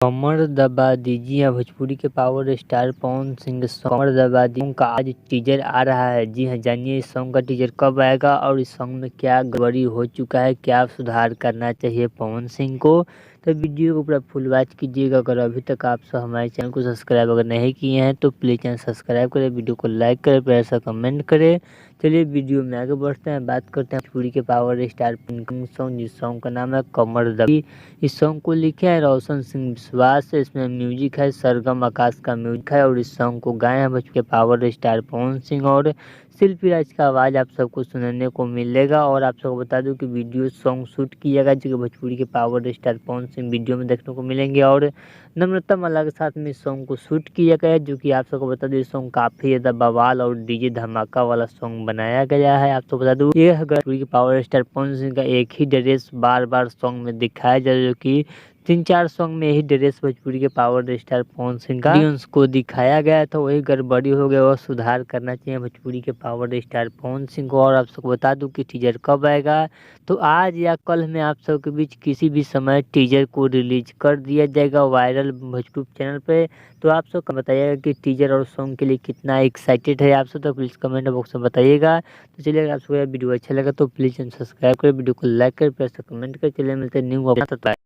कमर दबा दीजिए भोजपुरी के पावर स्टार पवन सिंह कमर दबा दीजिए का आज टीजर आ रहा है। जी हाँ, जानिए इस सॉन्ग का टीजर कब आएगा और इस सॉन्ग में क्या गड़बड़ी हो चुका है, क्या सुधार करना चाहिए पवन सिंह को। तो वीडियो को पूरा फुल वॉच कीजिएगा। अगर अभी तक आप सब हमारे चैनल को सब्सक्राइब अगर नहीं किए हैं तो प्लीज़ चैनल सब्सक्राइब करें, वीडियो को लाइक करें, प्यार सा कमेंट करें। चलिए वीडियो में आगे बढ़ते हैं, बात करते हैं भोजपुरी के पावर स्टार सॉन्ग, जिस सॉन्ग का नाम है कमर दबी। इस सॉन्ग को लिखे हैं रोशन सिंह विश्वास। इसमें म्यूजिक है सरगम आकाश का म्यूजिक है और इस सॉन्ग को गाए हैं भोजपुरी के पावर स्टार पवन सिंह और शिल्पी राज का आवाज़ आप सबको सुनने को मिलेगा। और आप सबको बता दूं कि वीडियो सॉन्ग शूट किया गया जो कि भोजपुरी के power star Pawan Singh video में देखने को मिलेंगे और नम्रता मल्ला के साथ में इस सॉन्ग को शूट किया गया है, जो कि आप सबको बता दूं इस सॉन्ग काफ़ी ज़्यादा बवाल और डीजे धमाका वाला सॉन्ग बनाया गया है। आप सबको बता दूं ये भोजपुरी के पावर स्टार पवन सिंह का एक ही ड्रेस बार बार सॉन्ग में दिखाया जाए, जो कि 3-4 सॉन्ग में यही ड्रेस भोजपुरी के पावर स्टार पवन सिंह का ऑडियंस को दिखाया गया, तो वही गड़बड़ी हो गया, वो सुधार करना चाहिए भोजपुरी के पावर स्टार पवन सिंह को। और आप सबको बता दूं कि टीजर कब आएगा, तो आज या कल में आप सबके बीच किसी भी समय टीजर को रिलीज कर दिया जाएगा वायरल भोजपुरी चैनल पे। तो आप सब बताइएगा कि टीजर और सॉन्ग के लिए कितना एक्साइटेड है आप सब, तो प्लीज़ कमेंट बॉक्स में बताइएगा। तो चलिए अगर आप सबको वीडियो अच्छा लगा तो प्लीज़ सब्सक्राइब करें, वीडियो को लाइक करें, प्लस कमेंट करें। चलिए मिलते हैं न्यू।